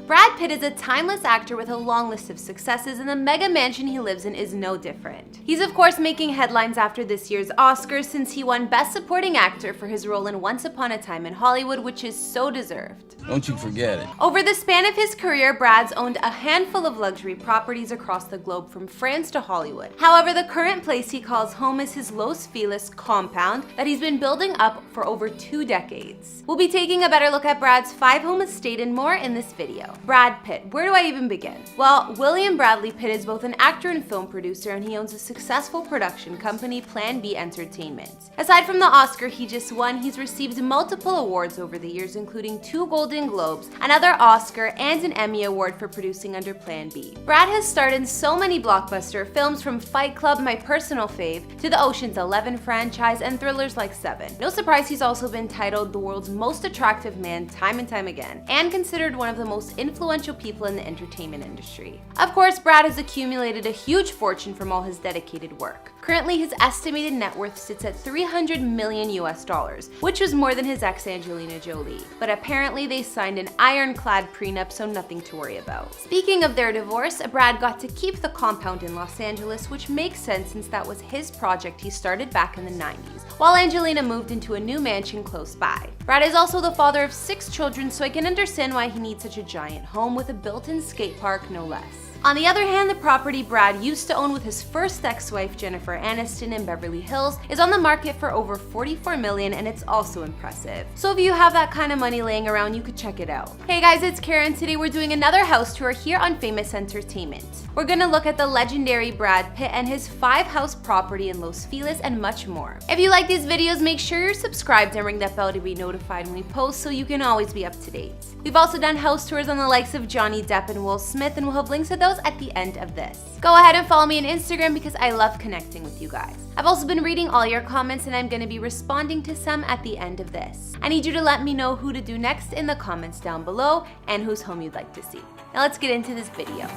Brad Pitt is a timeless actor with a long list of successes, and the mega mansion he lives in is no different. He's of course making headlines after this year's Oscars since he won Best Supporting Actor for his role in Once Upon a Time in Hollywood, which is so deserved. Don't you forget it. Over the span of his career, Brad's owned a handful of luxury properties across the globe from France to Hollywood. However, the current place he calls home is his Los Feliz compound that he's been building up for over 2 decades. We'll be taking a better look at Brad's 5-home estate and more in this video. Brad Pitt, where do I even begin? Well, William Bradley Pitt is both an actor and film producer, and he owns a successful production company, Plan B Entertainment. Aside from the Oscar he just won, he's received multiple awards over the years, including 2 Golden Globes, another Oscar, and an Emmy Award for producing under Plan B. Brad has starred in so many blockbuster films, from Fight Club, my personal fave, to the Ocean's 11 franchise and thrillers like Seven. No surprise he's also been titled the world's most attractive man time and time again, and considered one of the most influential people in the entertainment industry. Of course, Brad has accumulated a huge fortune from all his dedicated work. Currently, his estimated net worth sits at $300 million US, which was more than his ex Angelina Jolie. But apparently they signed an ironclad prenup, so nothing to worry about. Speaking of their divorce, Brad got to keep the compound in Los Angeles, which makes sense since that was his project he started back in the 90s, while Angelina moved into a new mansion close by. Brad is also the father of 6 children, so I can understand why he needs such a giant home with a built-in skate park, no less. On the other hand, the property Brad used to own with his first ex-wife Jennifer Aniston in Beverly Hills is on the market for over $44 million, and it's also impressive. So if you have that kind of money laying around, you could check it out. Hey guys, it's Karen. Today we're doing another house tour here on Famous Entertainment. We're gonna look at the legendary Brad Pitt and his 5-house property in Los Feliz and much more. If you like these videos, make sure you're subscribed and ring that bell to be notified when we post so you can always be up to date. We've also done house tours on the likes of Johnny Depp and Will Smith, and we'll have links to those at the end of this. Go ahead and follow me on Instagram because I love connecting with you guys. I've also been reading all your comments, and I'm going to be responding to some at the end of this. I need you to let me know who to do next in the comments down below and whose home you'd like to see. Now let's get into this video.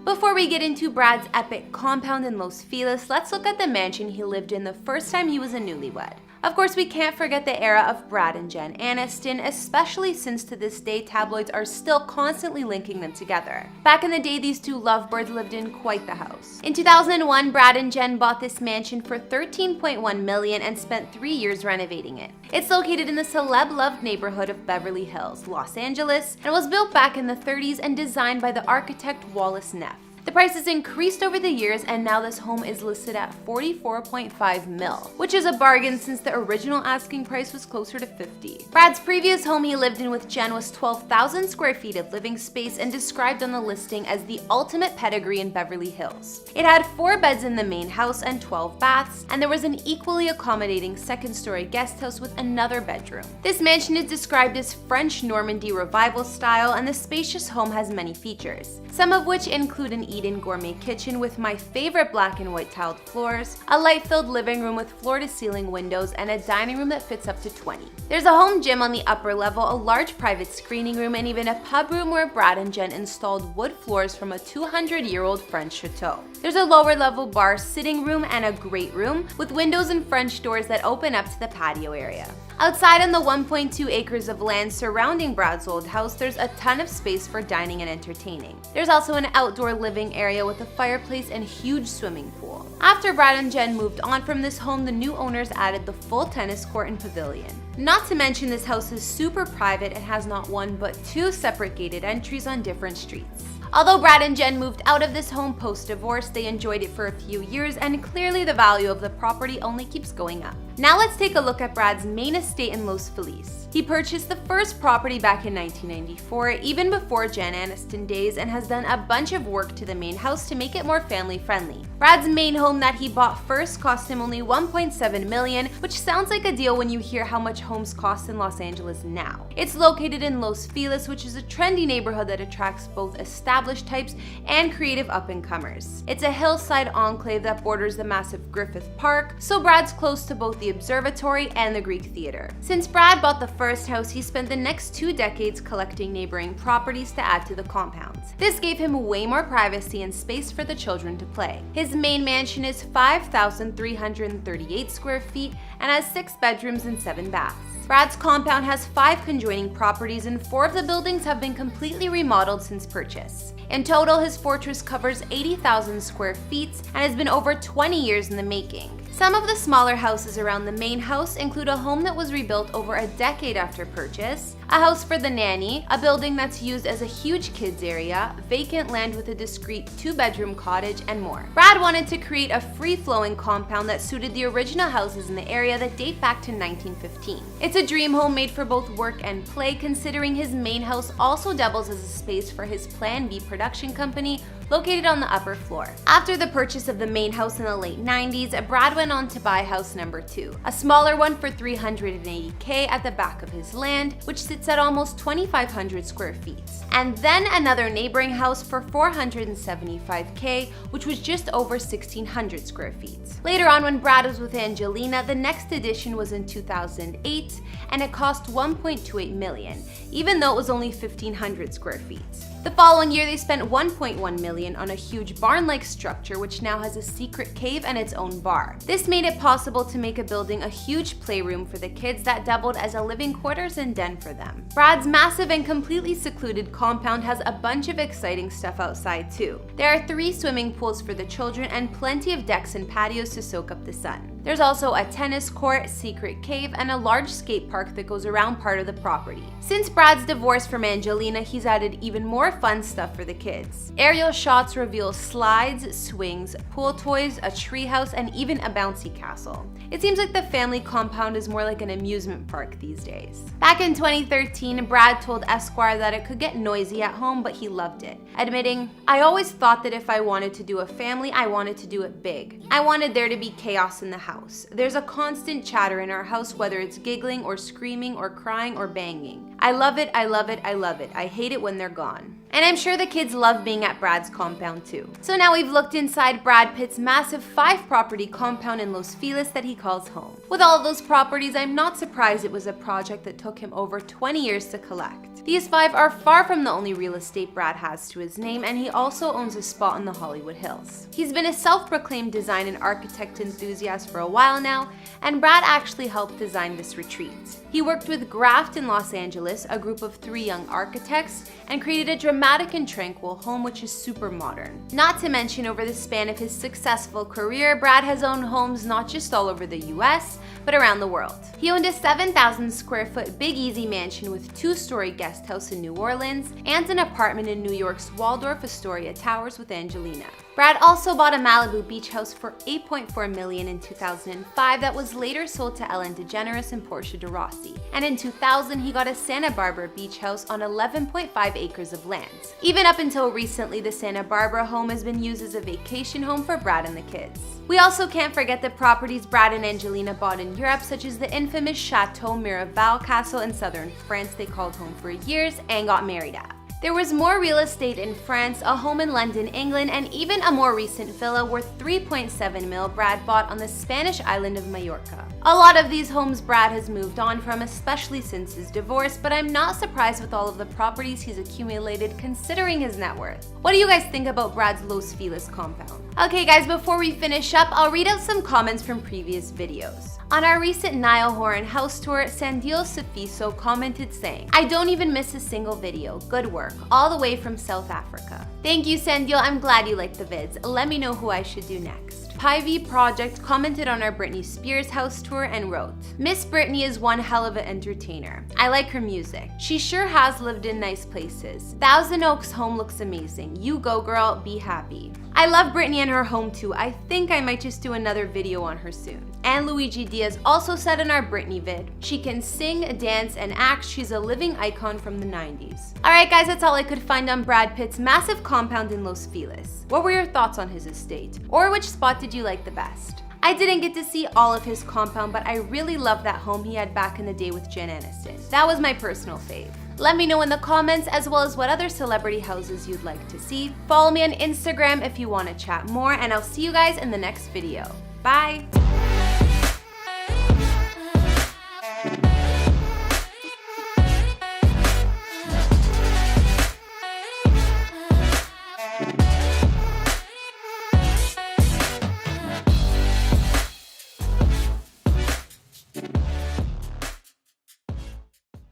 Before we get into Brad's epic compound in Los Feliz, let's look at the mansion he lived in the first time he was a newlywed. Of course, we can't forget the era of Brad and Jen Aniston, especially since to this day tabloids are still constantly linking them together. Back in the day, these 2 lovebirds lived in quite the house. In 2001, Brad and Jen bought this mansion for $13.1 million and spent 3 years renovating it. It's located in the celeb-loved neighborhood of Beverly Hills, Los Angeles, and was built back in the 30s and designed by the architect Wallace Neff. The price has increased over the years, and now this home is listed at $44.5 mil, which is a bargain since the original asking price was closer to $50. Brad's previous home he lived in with Jen was 12,000 square feet of living space and described on the listing as the ultimate pedigree in Beverly Hills. It had 4 beds in the main house and 12 baths, and there was an equally accommodating second-story guest house with another bedroom. This mansion is described as French Normandy revival style, and the spacious home has many features, some of which include an Eden gourmet kitchen with my favorite black and white tiled floors, a light-filled living room with floor-to-ceiling windows, and a dining room that fits up to 20. There's a home gym on the upper level, a large private screening room, and even a pub room where Brad and Jen installed wood floors from a 200-year-old French chateau. There's a lower-level bar, sitting room, and a great room with windows and French doors that open up to the patio area. Outside on the 1.2 acres of land surrounding Brad's old house, there's a ton of space for dining and entertaining. There's also an outdoor living area with a fireplace and huge swimming pool. After Brad and Jen moved on from this home, the new owners added the full tennis court and pavilion. Not to mention, this house is super private and has not 1 but 2 separate gated entries on different streets. Although Brad and Jen moved out of this home post-divorce, they enjoyed it for a few years, and clearly the value of the property only keeps going up. Now let's take a look at Brad's main estate in Los Feliz. He purchased the first property back in 1994, even before Jen Aniston days, and has done a bunch of work to the main house to make it more family-friendly. Brad's main home that he bought first cost him only $1.7 million, which sounds like a deal when you hear how much homes cost in Los Angeles now. It's located in Los Feliz, which is a trendy neighborhood that attracts both established types and creative up-and-comers. It's a hillside enclave that borders the massive Griffith Park, so Brad's close to both the the observatory, and the Greek theater. Since Brad bought the first house, he spent the next 2 decades collecting neighboring properties to add to the compounds. This gave him way more privacy and space for the children to play. His main mansion is 5,338 square feet and has 6 bedrooms and 7 baths. Brad's compound has 5 conjoining properties and 4 of the buildings have been completely remodeled since purchase. In total, his fortress covers 80,000 square feet and has been over 20 years in the making. Some of the smaller houses around the main house include a home that was rebuilt over a decade after purchase, a house for the nanny, a building that's used as a huge kids area, vacant land with a discreet 2-bedroom cottage, and more. Brad wanted to create a free-flowing compound that suited the original houses in the area that date back to 1915. It's a dream home made for both work and play, considering his main house also doubles as a space for his Plan B production company located on the upper floor. After the purchase of the main house in the late 90s, Brad went on to buy house number 2, a smaller one for $380K at the back of his land, which sits at almost 2,500 square feet. And then another neighboring house for $475K, which was just over 1,600 square feet. Later on, when Brad was with Angelina, the next addition was in 2008, and it cost $1.28 million, even though it was only 1,500 square feet. The following year, they spent $1.1 million on a huge barn-like structure which now has a secret cave and its own bar. This made it possible to make a building a huge playroom for the kids that doubled as a living quarters and den for them. Brad's massive and completely secluded compound has a bunch of exciting stuff outside too. There are 3 swimming pools for the children and plenty of decks and patios to soak up the sun. There's also a tennis court, secret cave, and a large skate park that goes around part of the property. Since Brad's divorce from Angelina, he's added even more fun stuff for the kids. Aerial shots reveal slides, swings, pool toys, a treehouse, and even a bouncy castle. It seems like the family compound is more like an amusement park these days. Back in 2013, Brad told Esquire that it could get noisy at home, but he loved it, admitting, "I always thought that if I wanted to do a family, I wanted to do it big. I wanted there to be chaos in the house. There's a constant chatter in our house, whether it's giggling or screaming or crying or banging. I love it, I love it, I love it. I hate it when they're gone." And I'm sure the kids love being at Brad's compound too. So now we've looked inside Brad Pitt's massive 5-property compound in Los Feliz that he calls home. With all of those properties, I'm not surprised it was a project that took him over 20 years to collect. These 5 are far from the only real estate Brad has to his name, and he also owns a spot in the Hollywood Hills. He's been a self-proclaimed design and architect enthusiast for a while now, and Brad actually helped design this retreat. He worked with Graft in Los Angeles, a group of 3 young architects, and created a dramatic and tranquil home which is super modern. Not to mention, over the span of his successful career, Brad has owned homes not just all over the US, but around the world. He owned a 7,000 square foot Big Easy mansion with 2-story guest house in New Orleans and an apartment in New York's Waldorf Astoria Towers with Angelina. Brad also bought a Malibu beach house for $8.4 million in 2005 that was later sold to Ellen DeGeneres and Portia de Rossi. And in 2000, he got a Santa Barbara beach house on 11.5 acres of land. Even up until recently, the Santa Barbara home has been used as a vacation home for Brad and the kids. We also can't forget the properties Brad and Angelina bought in Europe, such as the infamous Chateau Miraval castle in southern France they called home for years and got married at. There was more real estate in France, a home in London, England, and even a more recent villa worth $3.7 million Brad bought on the Spanish island of Mallorca. A lot of these homes Brad has moved on from, especially since his divorce, but I'm not surprised with all of the properties he's accumulated considering his net worth. What do you guys think about Brad's Los Feliz compound? Okay guys, before we finish up, I'll read out some comments from previous videos. On our recent Niall Horan house tour, Sandil Safiso commented saying, "I don't even miss a single video. Good work. All the way from South Africa." Thank you, Sandil. I'm glad you liked the vids. Let me know who I should do next. Pivy Project commented on our Britney Spears house tour and wrote, "Miss Britney is one hell of an entertainer. I like her music. She sure has lived in nice places. Thousand Oaks home looks amazing. You go girl, be happy." I love Britney and her home too. I think I might just do another video on her soon. And Luigi Diaz also said in our Britney vid, "She can sing, dance, and act. She's a living icon from the 90s. Alright guys, that's all I could find on Brad Pitt's massive compound in Los Feliz. What were your thoughts on his estate? Or which spot did you like the best? I didn't get to see all of his compound, but I really loved that home he had back in the day with Jen Aniston. That was my personal fave. Let me know in the comments, as well as what other celebrity houses you'd like to see. Follow me on Instagram if you want to chat more, and I'll see you guys in the next video. Bye!